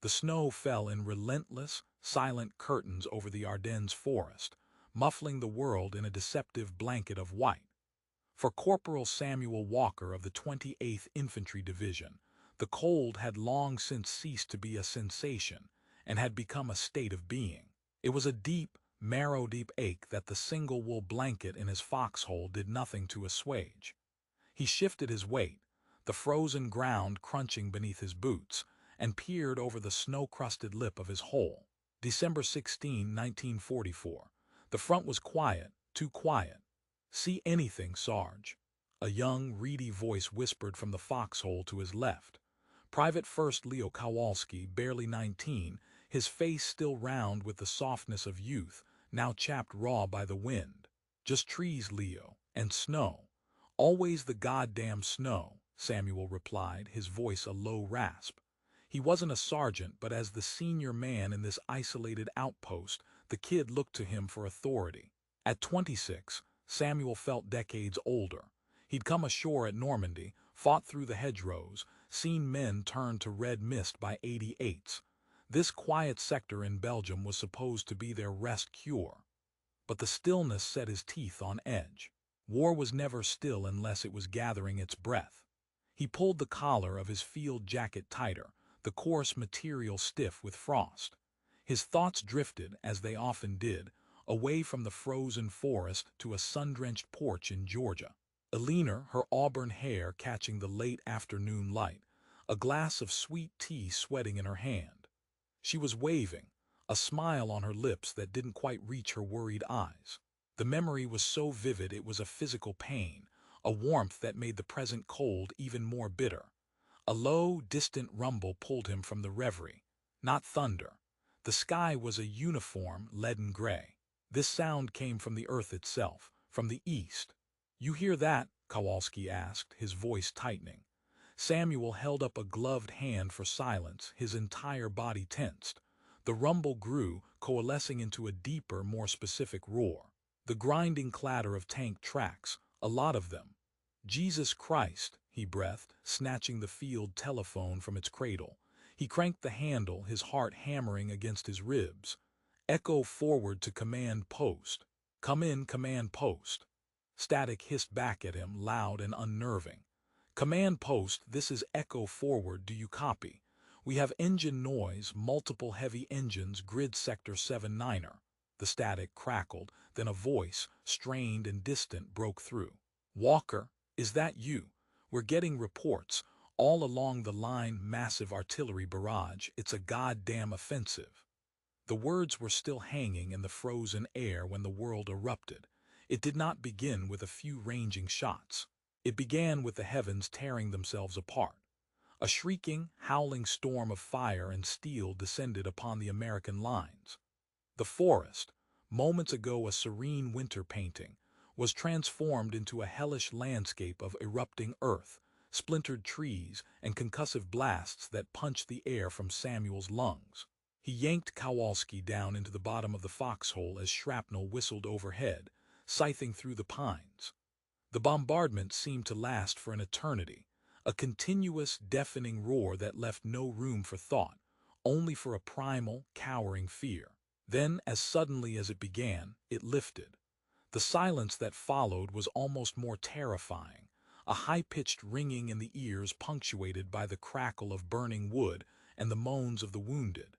The snow fell in relentless, silent curtains over the Ardennes forest, muffling the world in a deceptive blanket of white. For Corporal Samuel Walker of the 28th Infantry Division, the cold had long since ceased to be a sensation and had become a state of being. It was a deep, marrow-deep ache that the single wool blanket in his foxhole did nothing to assuage. He shifted his weight, the frozen ground crunching beneath his boots, and peered over the snow-crusted lip of his hole. December 16, 1944. The front was quiet, too quiet. "See anything, Sarge?" A young, reedy voice whispered from the foxhole to his left. Private First Leo Kowalski, barely 19, his face still round with the softness of youth, now chapped raw by the wind. "Just trees, Leo, and snow. Always the goddamn snow," Samuel replied, his voice a low rasp. He wasn't a sergeant, but as the senior man in this isolated outpost, the kid looked to him for authority. At 26, Samuel felt decades older. He'd come ashore at Normandy, fought through the hedgerows, seen men turn to red mist by 88s. This quiet sector in Belgium was supposed to be their rest cure. But the stillness set his teeth on edge. War was never still unless it was gathering its breath. He pulled the collar of his field jacket tighter, the coarse material stiff with frost. His thoughts drifted, as they often did, away from the frozen forest to a sun-drenched porch in Georgia. Eleanor, her auburn hair catching the late afternoon light, a glass of sweet tea sweating in her hand. She was waving, a smile on her lips that didn't quite reach her worried eyes. The memory was so vivid it was a physical pain, a warmth that made the present cold even more bitter. A low, distant rumble pulled him from the reverie. Not thunder. The sky was a uniform, leaden gray. This sound came from the earth itself, from the east. "You hear that?" Kowalski asked, his voice tightening. Samuel held up a gloved hand for silence, his entire body tensed. The rumble grew, coalescing into a deeper, more specific roar. The grinding clatter of tank tracks, a lot of them. "Jesus Christ," he breathed, snatching the field telephone from its cradle. He cranked the handle, his heart hammering against his ribs. "Echo forward to command post." "Come in, command post." Static hissed back at him, loud and unnerving. "Command post, this is Echo forward, do you copy? We have engine noise, multiple heavy engines, grid sector 7-9er. The static crackled, then a voice, strained and distant, broke through. "Walker, is that you? We're getting reports. All along the line, massive artillery barrage. It's a goddamn offensive." The words were still hanging in the frozen air when the world erupted. It did not begin with a few ranging shots. It began with the heavens tearing themselves apart. A shrieking, howling storm of fire and steel descended upon the American lines. The forest, moments ago a serene winter painting, was transformed into a hellish landscape of erupting earth, splintered trees, and concussive blasts that punched the air from Samuel's lungs. He yanked Kowalski down into the bottom of the foxhole as shrapnel whistled overhead, scything through the pines. The bombardment seemed to last for an eternity, a continuous, deafening roar that left no room for thought, only for a primal, cowering fear. Then, as suddenly as it began, it lifted. The silence that followed was almost more terrifying, a high-pitched ringing in the ears punctuated by the crackle of burning wood and the moans of the wounded.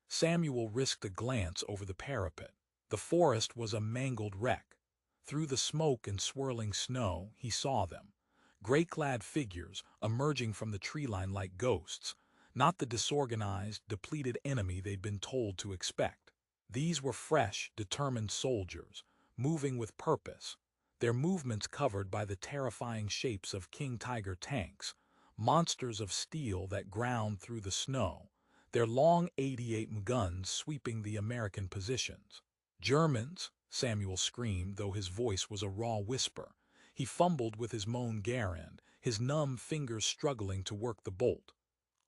Samuel risked a glance over the parapet. The forest was a mangled wreck. Through the smoke and swirling snow, he saw them. Gray-clad figures emerging from the tree line like ghosts, not the disorganized, depleted enemy they'd been told to expect. These were fresh, determined soldiers, moving with purpose, their movements covered by the terrifying shapes of King Tiger tanks, monsters of steel that ground through the snow, their long 88 guns sweeping the American positions. "Germans!" Samuel screamed, though his voice was a raw whisper. He fumbled with his Moan Garand, his numb fingers struggling to work the bolt.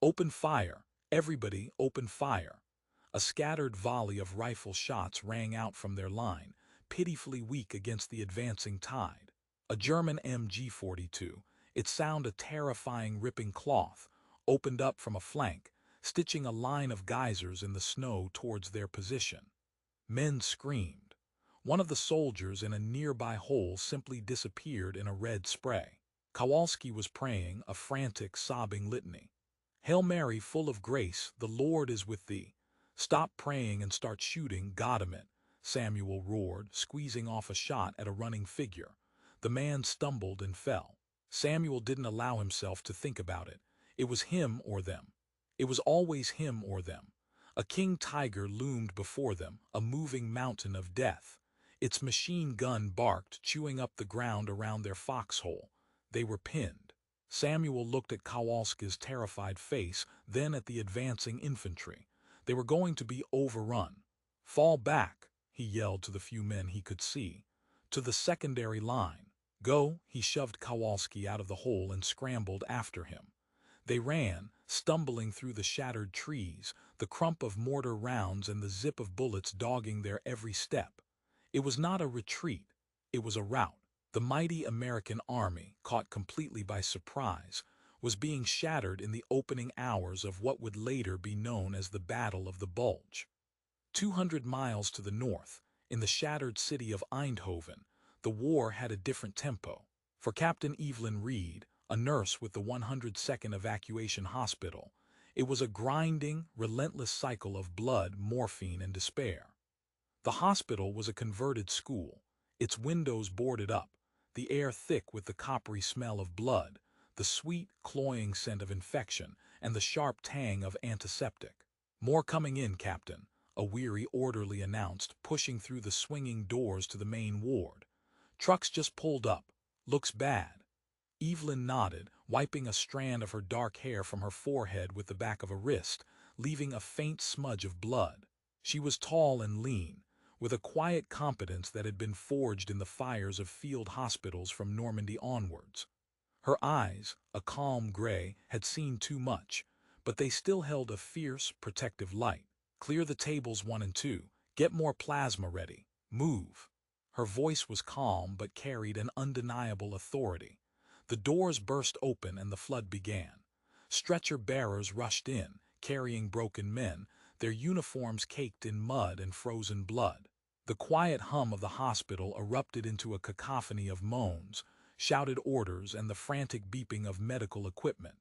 "Open fire! Everybody, open fire!" A scattered volley of rifle shots rang out from their line, pitifully weak against the advancing tide. A German MG-42, its sound a terrifying ripping cloth, opened up from a flank, stitching a line of geysers in the snow towards their position. Men screamed. One of the soldiers in a nearby hole simply disappeared in a red spray. Kowalski was praying a frantic, sobbing litany. "Hail Mary, full of grace, the Lord is with thee. Stop praying and start shooting, got him it," Samuel roared, squeezing off a shot at a running figure. The man stumbled and fell. Samuel didn't allow himself to think about it. It was him or them. It was always him or them. A king tiger loomed before them, a moving mountain of death. Its machine gun barked, chewing up the ground around their foxhole. They were pinned. Samuel looked at Kowalski's terrified face, then at the advancing infantry. They were going to be overrun. "Fall back," he yelled to the few men he could see. "To the secondary line. Go," he shoved Kowalski out of the hole and scrambled after him. They ran, stumbling through the shattered trees, the crump of mortar rounds and the zip of bullets dogging their every step. It was not a retreat, it was a rout. The mighty American army, caught completely by surprise, was being shattered in the opening hours of what would later be known as the Battle of the Bulge. 200 miles to the north, in the shattered city of Eindhoven, the war had a different tempo. For Captain Evelyn Reed, a nurse with the 102nd Evacuation Hospital, it was a grinding, relentless cycle of blood, morphine, and despair. The hospital was a converted school, its windows boarded up, the air thick with the coppery smell of blood, the sweet, cloying scent of infection, and the sharp tang of antiseptic. "More coming in, Captain," a weary orderly announced, pushing through the swinging doors to the main ward. "Trucks just pulled up. Looks bad." Evelyn nodded, wiping a strand of her dark hair from her forehead with the back of a wrist, leaving a faint smudge of blood. She was tall and lean, with a quiet competence that had been forged in the fires of field hospitals from Normandy onwards. Her eyes, a calm gray, had seen too much, but they still held a fierce, protective light. "Clear the tables 1 and 2. Get more plasma ready. Move." Her voice was calm but carried an undeniable authority. The doors burst open and the flood began. Stretcher bearers rushed in, carrying broken men, their uniforms caked in mud and frozen blood. The quiet hum of the hospital erupted into a cacophony of moans, shouted orders, and the frantic beeping of medical equipment.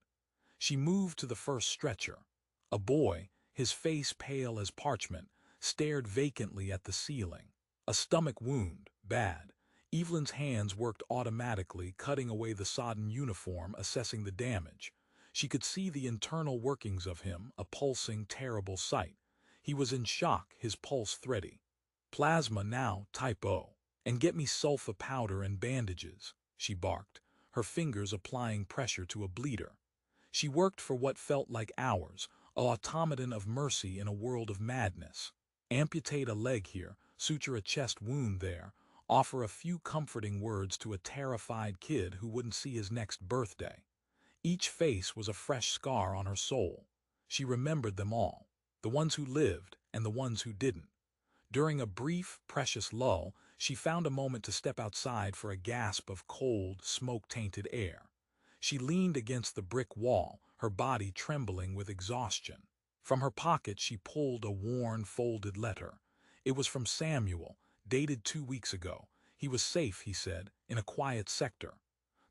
She moved to the first stretcher. A boy, his face pale as parchment, stared vacantly at the ceiling. A stomach wound, bad. Evelyn's hands worked automatically, cutting away the sodden uniform, assessing the damage. She could see the internal workings of him, a pulsing, terrible sight. He was in shock, his pulse thready. "Plasma now, type O. And get me sulfa powder and bandages," she barked, her fingers applying pressure to a bleeder. She worked for what felt like hours, an automaton of mercy in a world of madness. Amputate a leg here, suture a chest wound there, offer a few comforting words to a terrified kid who wouldn't see his next birthday. Each face was a fresh scar on her soul. She remembered them all, the ones who lived and the ones who didn't. During a brief, precious lull, she found a moment to step outside for a gasp of cold, smoke-tainted air. She leaned against the brick wall, her body trembling with exhaustion. From her pocket she pulled a worn, folded letter. It was from Samuel, dated 2 weeks ago. He was safe, he said, in a quiet sector.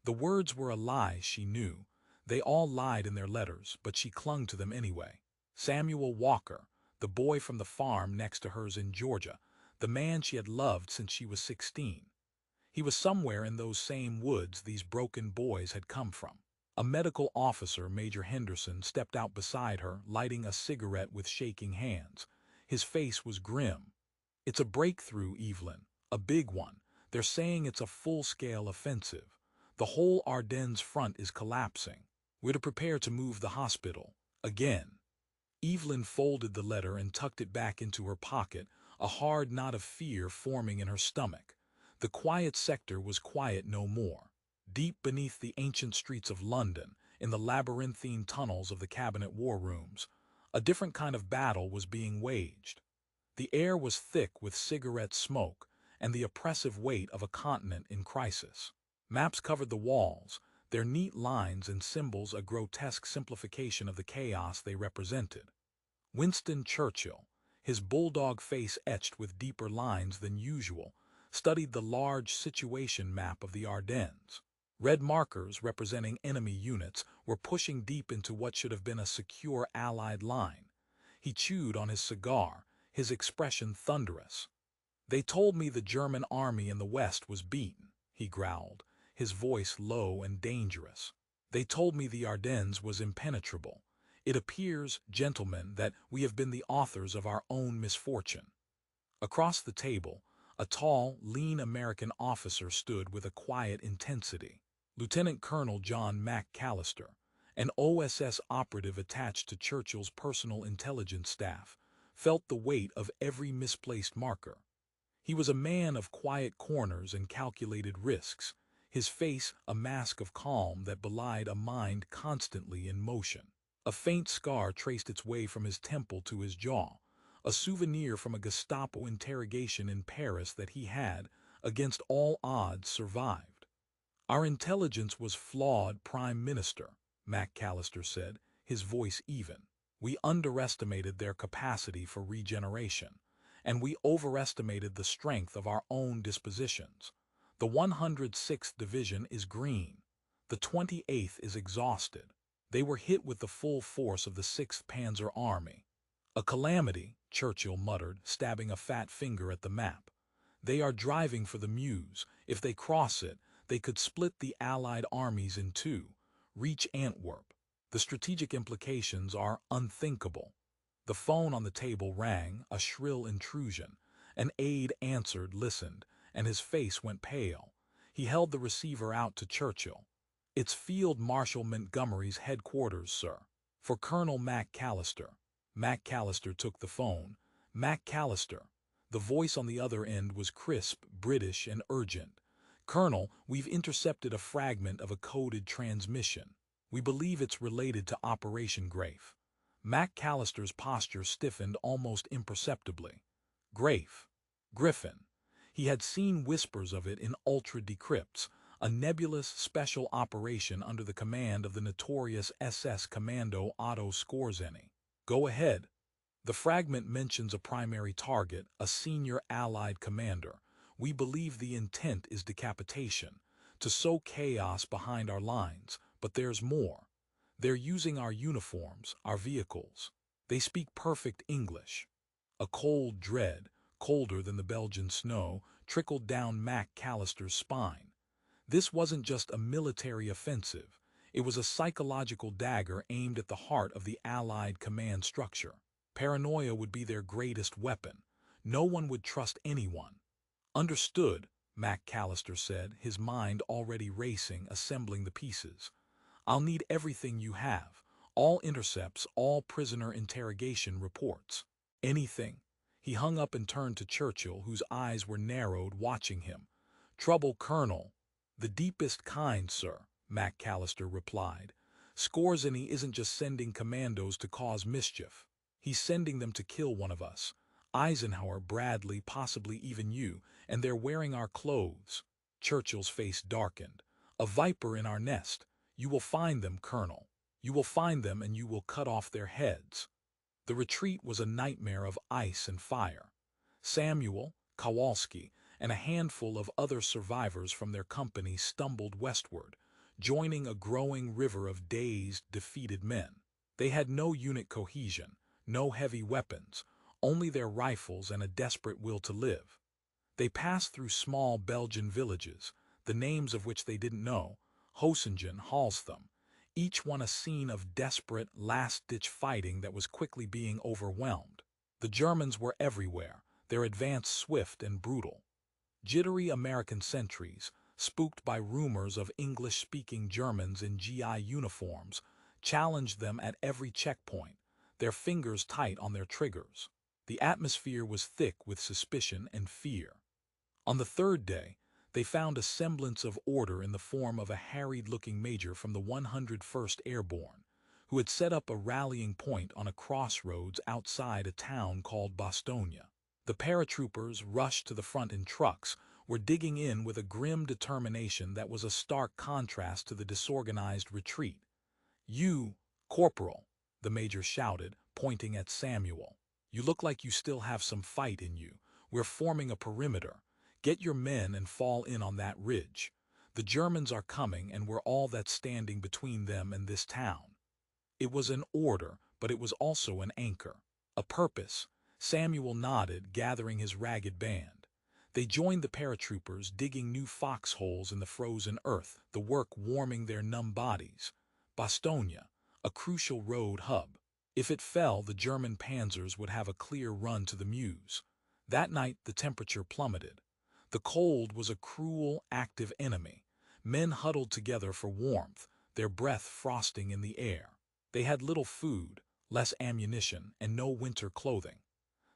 The words were a lie, she knew. They all lied in their letters, but she clung to them anyway. Samuel Walker, the boy from the farm next to hers in Georgia, the man she had loved since she was 16. He was somewhere in those same woods these broken boys had come from. A medical officer, Major Henderson, stepped out beside her, lighting a cigarette with shaking hands. His face was grim. "It's a breakthrough, Evelyn. A big one. They're saying it's a full-scale offensive. The whole Ardennes front is collapsing. We're to prepare to move the hospital. Again." Evelyn folded the letter and tucked it back into her pocket, a hard knot of fear forming in her stomach. The quiet sector was quiet no more. Deep beneath the ancient streets of London, in the labyrinthine tunnels of the cabinet war rooms, a different kind of battle was being waged. The air was thick with cigarette smoke and the oppressive weight of a continent in crisis. Maps covered the walls, their neat lines and symbols a grotesque simplification of the chaos they represented. Winston Churchill, his bulldog face etched with deeper lines than usual, studied the large situation map of the Ardennes. Red markers representing enemy units were pushing deep into what should have been a secure Allied line. He chewed on his cigar, his expression thunderous. "They told me the German army in the west was beaten," he growled, his voice low and dangerous. "They told me the Ardennes was impenetrable. It appears, gentlemen, that we have been the authors of our own misfortune." Across the table, a tall, lean American officer stood with a quiet intensity. Lieutenant Colonel John McAllister, an OSS operative attached to Churchill's personal intelligence staff, felt the weight of every misplaced marker. He was a man of quiet corners and calculated risks, his face a mask of calm that belied a mind constantly in motion. A faint scar traced its way from his temple to his jaw, a souvenir from a Gestapo interrogation in Paris that he had, against all odds, survived. "Our intelligence was flawed, Prime Minister," McAllister said, his voice even. "We underestimated their capacity for regeneration, and we overestimated the strength of our own dispositions. The 106th Division is green. The 28th is exhausted. They were hit with the full force of the 6th Panzer Army." "A calamity," Churchill muttered, stabbing a fat finger at the map. "They are driving for the Meuse. If they cross it, they could split the Allied armies in two, reach Antwerp. The strategic implications are unthinkable." The phone on the table rang, a shrill intrusion. An aide answered, listened, and his face went pale. He held the receiver out to Churchill. "It's Field Marshal Montgomery's headquarters, sir. For Colonel McAllister." McAllister took the phone. "McAllister." The voice on the other end was crisp, British, and urgent. "Colonel, we've intercepted a fragment of a coded transmission. We believe it's related to Operation Grafe." McAllister's posture stiffened almost imperceptibly. Grafe. Griffin. He had seen whispers of it in ultra-decrypts, a nebulous special operation under the command of the notorious SS commando Otto Skorzeny. "Go ahead." "The fragment mentions a primary target, a senior Allied commander. We believe the intent is decapitation, to sow chaos behind our lines, but there's more. They're using our uniforms, our vehicles. They speak perfect English." A cold dread, colder than the Belgian snow, trickled down McAllister's spine. This wasn't just a military offensive. It was a psychological dagger aimed at the heart of the Allied command structure. Paranoia would be their greatest weapon. No one would trust anyone. "Understood," McAllister said, his mind already racing, assembling the pieces. "I'll need everything you have, all intercepts, all prisoner interrogation reports. Anything." He hung up and turned to Churchill, whose eyes were narrowed, watching him. "Trouble, Colonel." "The deepest kind, sir," McAllister replied. "Skorzeny isn't just sending commandos to cause mischief. He's sending them to kill one of us. Eisenhower, Bradley, possibly even you, and they're wearing our clothes." Churchill's face darkened. "A viper in our nest. You will find them, Colonel. You will find them and you will cut off their heads." The retreat was a nightmare of ice and fire. Samuel, Kowalski, and a handful of other survivors from their company stumbled westward, joining a growing river of dazed, defeated men. They had no unit cohesion, no heavy weapons, only their rifles and a desperate will to live. They passed through small Belgian villages, the names of which they didn't know, Hosingen, Halstham, each one a scene of desperate, last-ditch fighting that was quickly being overwhelmed. The Germans were everywhere, their advance swift and brutal. Jittery American sentries, spooked by rumors of English-speaking Germans in GI uniforms, challenged them at every checkpoint, their fingers tight on their triggers. The atmosphere was thick with suspicion and fear. On the third day, they found a semblance of order in the form of a harried-looking major from the 101st Airborne, who had set up a rallying point on a crossroads outside a town called Bastogne. The paratroopers rushed to the front in trucks, were digging in with a grim determination that was a stark contrast to the disorganized retreat. "You, Corporal," the major shouted, pointing at Samuel. "You look like you still have some fight in you. We're forming a perimeter. Get your men and fall in on that ridge. The Germans are coming and we're all that's standing between them and this town." It was an order, but it was also an anchor. A purpose. Samuel nodded, gathering his ragged band. They joined the paratroopers, digging new foxholes in the frozen earth, the work warming their numb bodies. Bastogne, a crucial road hub. If it fell, the German panzers would have a clear run to the Meuse. That night, the temperature plummeted. The cold was a cruel, active enemy. Men huddled together for warmth, their breath frosting in the air. They had little food, less ammunition, and no winter clothing.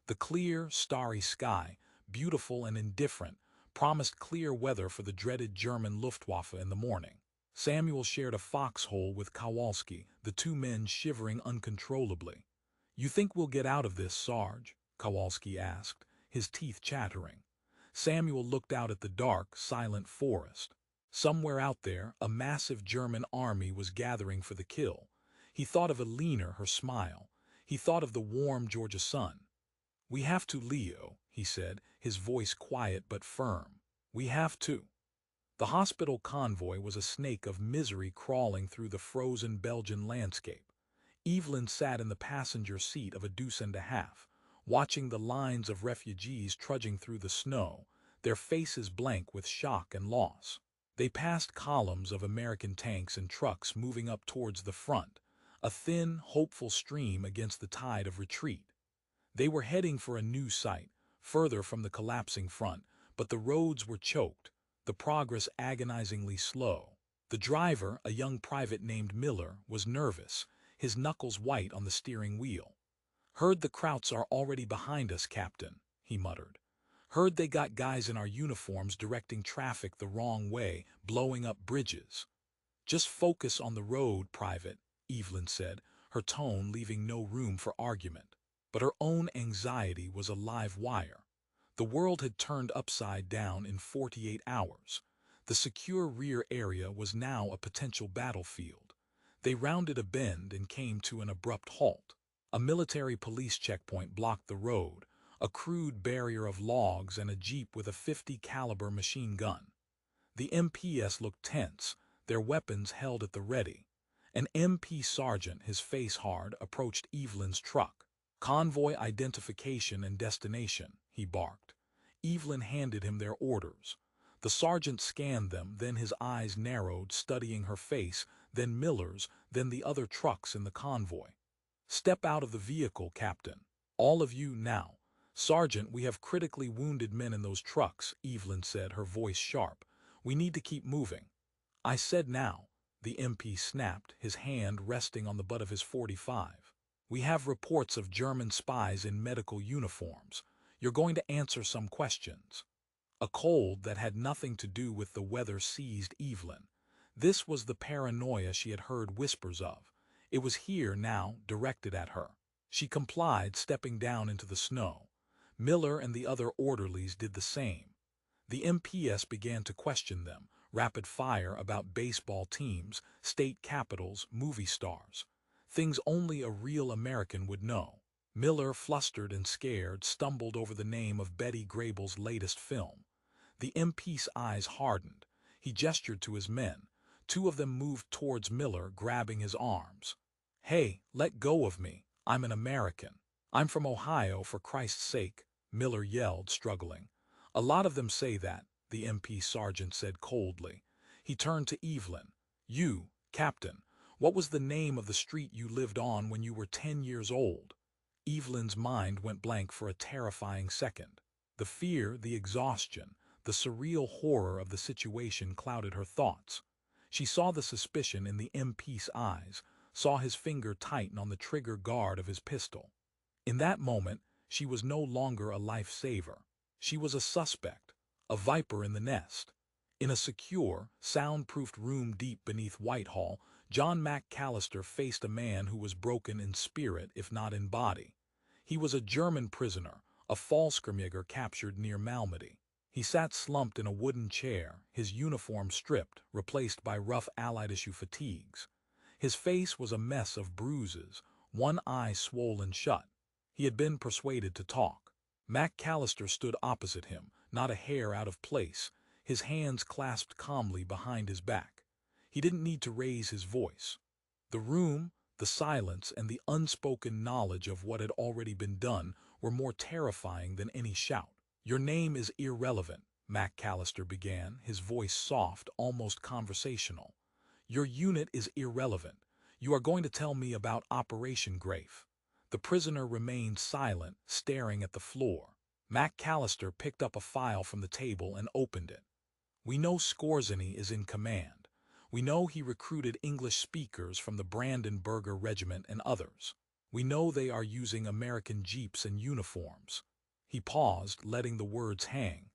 The clear, starry sky, beautiful and indifferent, promised clear weather for the dreaded German Luftwaffe in the morning. Samuel shared a foxhole with Kowalski, the two men shivering uncontrollably. "You think we'll get out of this, Sarge?" Kowalski asked, his teeth chattering. Samuel looked out at the dark, silent forest. Somewhere out there, a massive German army was gathering for the kill. He thought of Alina, her smile. He thought of the warm Georgia sun. "We have to, Leo," he said, his voice quiet but firm. "We have to." The hospital convoy was a snake of misery crawling through the frozen Belgian landscape. Evelyn sat in the passenger seat of a deuce and a half, watching the lines of refugees trudging through the snow, their faces blank with shock and loss. They passed columns of American tanks and trucks moving up towards the front, a thin, hopeful stream against the tide of retreat. They were heading for a new site, further from the collapsing front, but the roads were choked, the progress agonizingly slow. The driver, a young private named Miller, was nervous, his knuckles white on the steering wheel. "Heard the Krauts are already behind us, Captain," he muttered. "Heard they got guys in our uniforms directing traffic the wrong way, blowing up bridges." "Just focus on the road, Private," Evelyn said, her tone leaving no room for argument. But her own anxiety was a live wire. The world had turned upside down in 48 hours. The secure rear area was now a potential battlefield. They rounded a bend and came to an abrupt halt. A military police checkpoint blocked the road, a crude barrier of logs and a jeep with a .50 caliber machine gun. The MPs looked tense, their weapons held at the ready. An MP sergeant, his face hard, approached Evelyn's truck. "Convoy identification and destination," he barked. Evelyn handed him their orders. The sergeant scanned them, then his eyes narrowed, studying her face, then Miller's, then the other trucks in the convoy. "Step out of the vehicle, Captain. All of you now." "Sergeant, we have critically wounded men in those trucks," Evelyn said, her voice sharp. "We need to keep moving." "I said now," the MP snapped, his hand resting on the butt of his .45. "We have reports of German spies in medical uniforms. You're going to answer some questions." A cold that had nothing to do with the weather seized Evelyn. This was the paranoia she had heard whispers of. It was here now, directed at her. She complied, stepping down into the snow. Miller and the other orderlies did the same. The MPs began to question them, rapid fire about baseball teams, state capitals, movie stars. Things only a real American would know. Miller, flustered and scared, stumbled over the name of Betty Grable's latest film. The MP's eyes hardened. He gestured to his men. Two of them moved towards Miller, grabbing his arms. "Hey, let go of me. I'm an American. I'm from Ohio, for Christ's sake," Miller yelled, struggling. "A lot of them say that," the MP sergeant said coldly. He turned to Evelyn. "You, Captain, what was the name of the street you lived on when you were 10 years old?" Evelyn's mind went blank for a terrifying second. The fear, the exhaustion, the surreal horror of the situation clouded her thoughts. She saw the suspicion in the MP's eyes, saw his finger tighten on the trigger guard of his pistol. In that moment, she was no longer a lifesaver. She was a suspect, a viper in the nest. In a secure, soundproofed room deep beneath Whitehall, John McAllister faced a man who was broken in spirit if not in body. He was a German prisoner, a Fallskirmjäger captured near Malmedy. He sat slumped in a wooden chair, his uniform stripped, replaced by rough Allied-issue fatigues. His face was a mess of bruises, one eye swollen shut. He had been persuaded to talk. McAllister stood opposite him, not a hair out of place, his hands clasped calmly behind his back. He didn't need to raise his voice. The room, the silence, and the unspoken knowledge of what had already been done were more terrifying than any shout. "Your name is irrelevant," McAllister began, his voice soft, almost conversational. "Your unit is irrelevant. You are going to tell me about Operation Grafe." The prisoner remained silent, staring at the floor. McAllister picked up a file from the table and opened it. "We know Skorzeny is in command. We know he recruited English speakers from the Brandenburger Regiment and others. We know they are using American jeeps and uniforms." He paused, letting the words hang.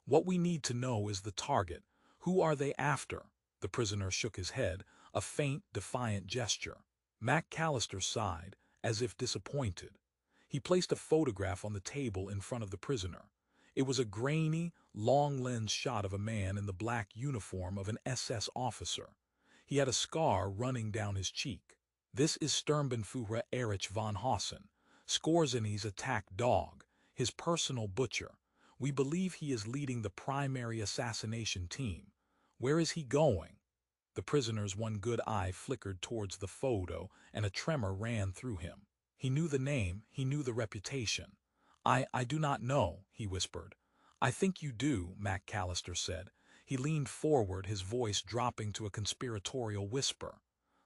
"What we need to know is the target. Who are they after?" The prisoner shook his head, a faint, defiant gesture. McAllister sighed, as if disappointed. He placed a photograph on the table in front of the prisoner. It was a grainy, long-lens shot of a man in the black uniform of an SS officer. He had a scar running down his cheek. "This is Sturmbannführer Erich von Hausen, Skorzeny's attack dog, his personal butcher. We believe he is leading the primary assassination team. Where is he going?" The prisoner's one good eye flickered towards the photo, and a tremor ran through him. He knew the name, he knew the reputation. I do not know," he whispered. "I think you do," McAllister said. He leaned forward, his voice dropping to a conspiratorial whisper.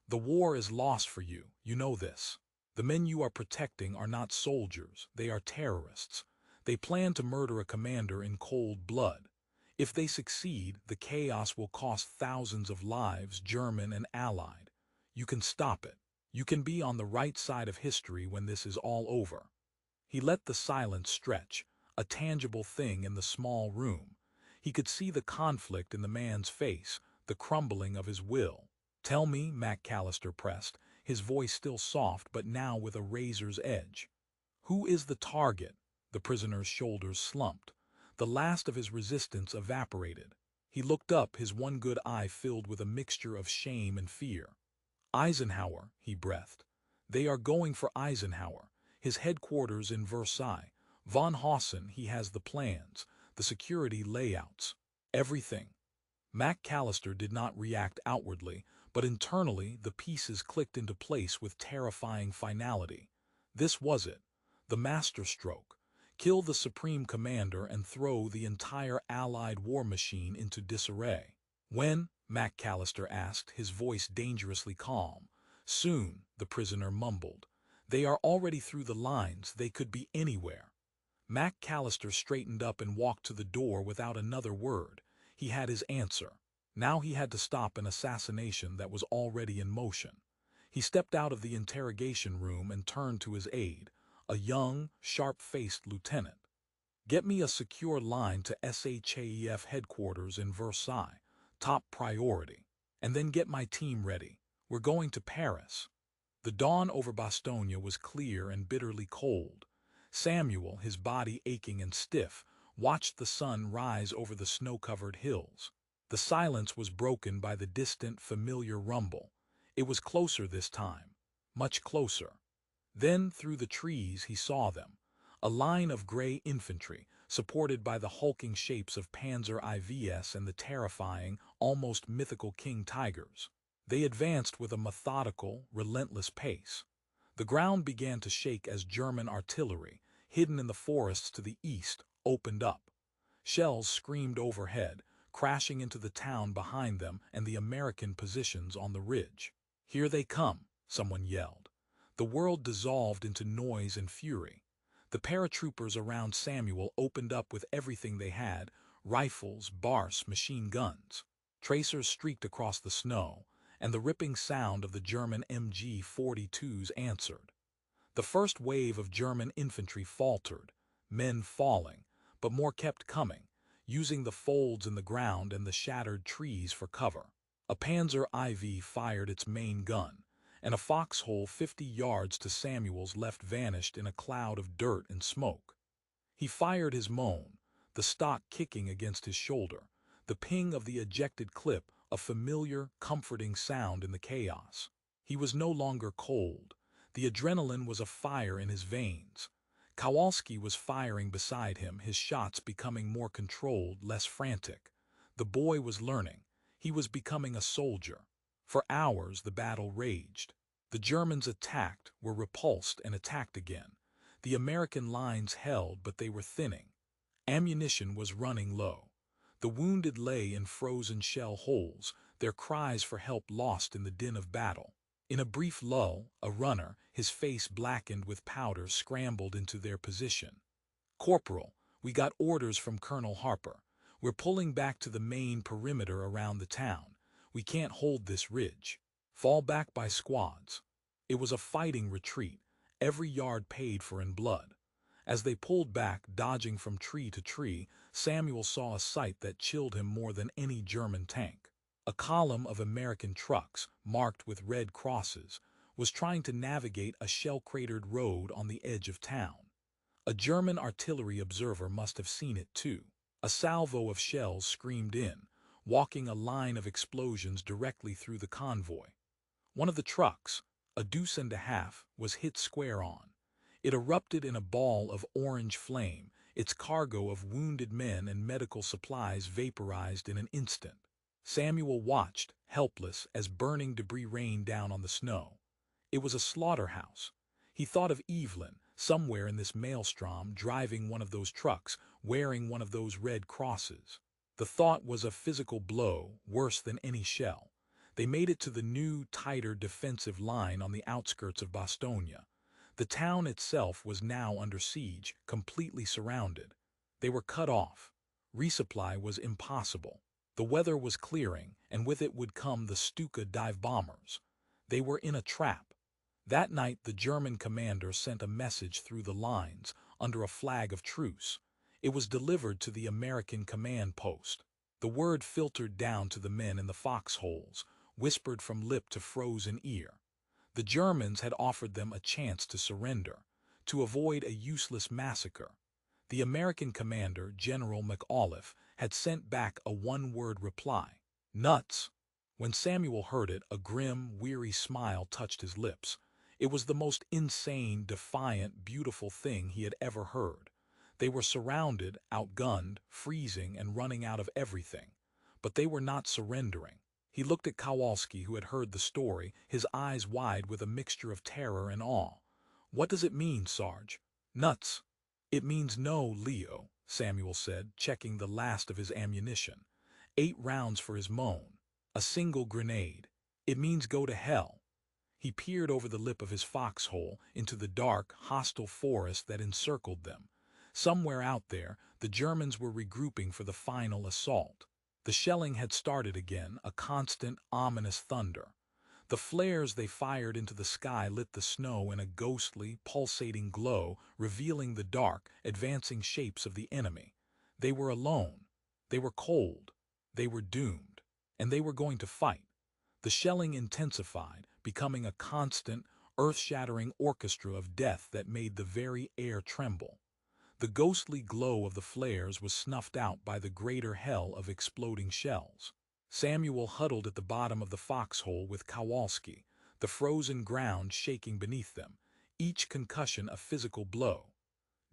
"The war is lost for you, you know this. The men you are protecting are not soldiers, they are terrorists. They plan to murder a commander in cold blood. If they succeed, the chaos will cost thousands of lives, German and Allied. You can stop it. You can be on the right side of history when this is all over." He let the silence stretch, a tangible thing in the small room. He could see the conflict in the man's face, the crumbling of his will. "Tell me," McAllister pressed, his voice still soft but now with a razor's edge. "Who is the target?" The prisoner's shoulders slumped. The last of his resistance evaporated. He looked up, his one good eye filled with a mixture of shame and fear. "Eisenhower," he breathed. "They are going for Eisenhower. His headquarters in Versailles. Von Hausen, he has the plans, the security layouts, everything." McAllister did not react outwardly, but internally the pieces clicked into place with terrifying finality. This was it, the masterstroke. Kill the supreme commander and throw the entire Allied war machine into disarray. "When?" McAllister asked, his voice dangerously calm. "Soon," the prisoner mumbled. "They are already through the lines, they could be anywhere." McAllister straightened up and walked to the door without another word. He had his answer. Now he had to stop an assassination that was already in motion. He stepped out of the interrogation room and turned to his aide, a young, sharp-faced lieutenant. "Get me a secure line to SHAEF headquarters in Versailles, top priority. And then get my team ready. We're going to Paris." The dawn over Bastogne was clear and bitterly cold. Samuel, his body aching and stiff, watched the sun rise over the snow-covered hills. The silence was broken by the distant, familiar rumble. It was closer this time, much closer. Then, through the trees, he saw them. A line of gray infantry, supported by the hulking shapes of Panzer IVs and the terrifying, almost mythical King Tigers. They advanced with a methodical, relentless pace. The ground began to shake as German artillery, hidden in the forests to the east, opened up. Shells screamed overhead, crashing into the town behind them and the American positions on the ridge. "Here they come," someone yelled. The world dissolved into noise and fury. The paratroopers around Samuel opened up with everything they had, rifles, Bars, machine guns. Tracers streaked across the snow, and the ripping sound of the German MG-42s answered. The first wave of German infantry faltered, men falling, but more kept coming, using the folds in the ground and the shattered trees for cover. A Panzer IV fired its main gun, and a foxhole 50 yards to Samuel's left vanished in a cloud of dirt and smoke. He fired his moan. the stock kicking against his shoulder, the ping of the ejected clip, a familiar, comforting sound in the chaos. He was no longer cold. The adrenaline was afire in his veins. Kowalski was firing beside him, his shots becoming more controlled, less frantic. The boy was learning. He was becoming a soldier. For hours the battle raged. The Germans attacked, were repulsed, and attacked again. The American lines held, but they were thinning. Ammunition was running low. The wounded lay in frozen shell holes, their cries for help lost in the din of battle. In a brief lull, a runner, his face blackened with powder, scrambled into their position. "Corporal, we got orders from Colonel Harper. We're pulling back to the main perimeter around the town. We can't hold this ridge. Fall back by squads." It was a fighting retreat, every yard paid for in blood. As they pulled back, dodging from tree to tree, Samuel saw a sight that chilled him more than any German tank. A column of American trucks, marked with red crosses, was trying to navigate a shell-cratered road on the edge of town. A German artillery observer must have seen it too. A salvo of shells screamed in, walking a line of explosions directly through the convoy. One of the trucks, a deuce and a half, was hit square on. It erupted in a ball of orange flame, its cargo of wounded men and medical supplies vaporized in an instant. Samuel watched, helpless, as burning debris rained down on the snow. It was a slaughterhouse. He thought of Evelyn, somewhere in this maelstrom, driving one of those trucks, wearing one of those red crosses. The thought was a physical blow, worse than any shell. They made it to the new, tighter defensive line on the outskirts of Bastogne. The town itself was now under siege, completely surrounded. They were cut off. Resupply was impossible. The weather was clearing, and with it would come the Stuka dive bombers. They were in a trap. That night the German commander sent a message through the lines, under a flag of truce. It was delivered to the American command post. The word filtered down to the men in the foxholes, whispered from lip to frozen ear. The Germans had offered them a chance to surrender, to avoid a useless massacre. The American commander, General McAuliffe, had sent back a one-word reply: "Nuts." When Samuel heard it, a grim, weary smile touched his lips. It was the most insane, defiant, beautiful thing he had ever heard. They were surrounded, outgunned, freezing, and running out of everything. But they were not surrendering. He looked at Kowalski, who had heard the story, his eyes wide with a mixture of terror and awe. "What does it mean, Sarge?" "Nuts." "It means no, Leo," Samuel said, checking the last of his ammunition. 8 rounds for his moan. A single grenade. "It means go to hell." He peered over the lip of his foxhole into the dark, hostile forest that encircled them. Somewhere out there, the Germans were regrouping for the final assault. The shelling had started again, a constant, ominous thunder. The flares they fired into the sky lit the snow in a ghostly, pulsating glow, revealing the dark, advancing shapes of the enemy. They were alone. They were cold. They were doomed. And they were going to fight. The shelling intensified, becoming a constant, earth-shattering orchestra of death that made the very air tremble. The ghostly glow of the flares was snuffed out by the greater hell of exploding shells. Samuel huddled at the bottom of the foxhole with Kowalski, the frozen ground shaking beneath them, each concussion a physical blow.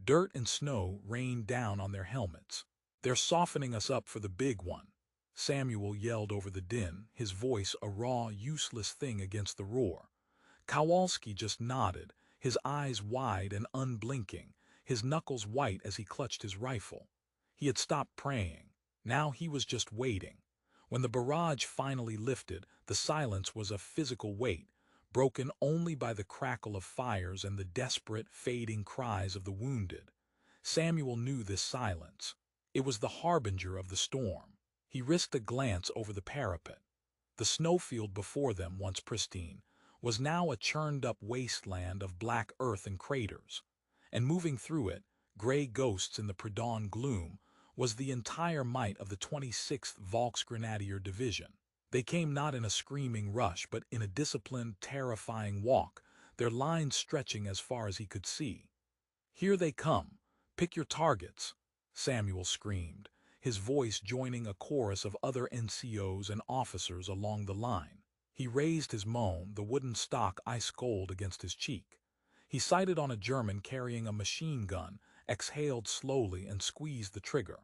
Dirt and snow rained down on their helmets. "They're softening us up for the big one," Samuel yelled over the din, his voice a raw, useless thing against the roar. Kowalski just nodded, his eyes wide and unblinking, his knuckles white as he clutched his rifle. He had stopped praying. Now he was just waiting. When the barrage finally lifted, the silence was a physical weight, broken only by the crackle of fires and the desperate, fading cries of the wounded. Samuel knew this silence. It was the harbinger of the storm. He risked a glance over the parapet. The snowfield before them, once pristine, was now a churned-up wasteland of black earth and craters. And moving through it, gray ghosts in the pre-dawn gloom, was the entire might of the 26th Volksgrenadier Division. They came not in a screaming rush, but in a disciplined, terrifying walk, their lines stretching as far as he could see. "Here they come. Pick your targets." Samuel screamed, his voice joining a chorus of other NCOs and officers along the line. He raised his moan, the wooden stock ice cold against his cheek. He sighted on a German carrying a machine gun, exhaled slowly and squeezed the trigger.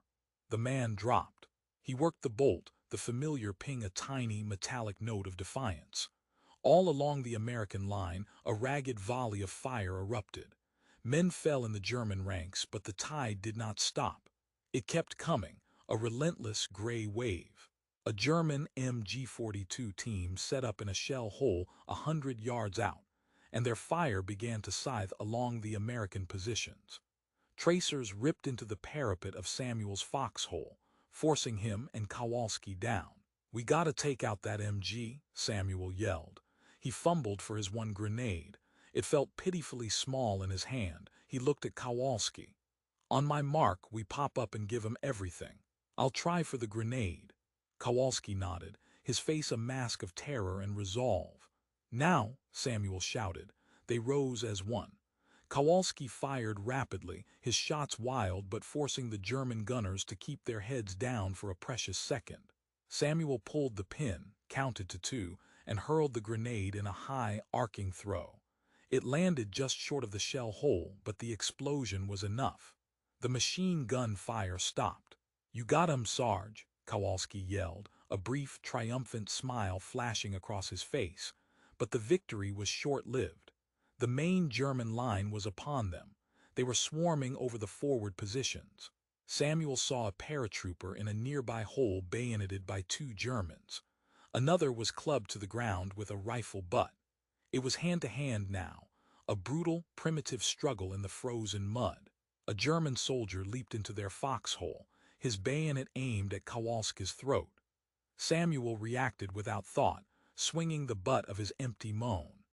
The man dropped. He worked the bolt, the familiar ping, a tiny metallic note of defiance. All along the American line, a ragged volley of fire erupted. Men fell in the German ranks, but the tide did not stop. It kept coming, a relentless gray wave. A German MG-42 team set up in a shell hole 100 yards out, and their fire began to scythe along the American positions. Tracers ripped into the parapet of Samuel's foxhole, forcing him and Kowalski down. "We gotta take out that MG," Samuel yelled. He fumbled for his one grenade. It felt pitifully small in his hand. He looked at Kowalski. "On my mark, we pop up and give 'em everything. I'll try for the grenade." Kowalski nodded, his face a mask of terror and resolve. "Now," Samuel shouted. They rose as one. Kowalski fired rapidly, his shots wild but forcing the German gunners to keep their heads down for a precious second. Samuel pulled the pin, counted to 2, and hurled the grenade in a high, arcing throw. It landed just short of the shell hole, but the explosion was enough. The machine gun fire stopped. "You got him, Sarge," Kowalski yelled, a brief, triumphant smile flashing across his face. But the victory was short-lived. The main German line was upon them. They were swarming over the forward positions. Samuel saw a paratrooper in a nearby hole bayoneted by 2 Germans. Another was clubbed to the ground with a rifle butt. It was hand-to-hand now, a brutal, primitive struggle in the frozen mud. A German soldier leaped into their foxhole, his bayonet aimed at Kowalski's throat. Samuel reacted without thought, swinging the butt of his empty moan.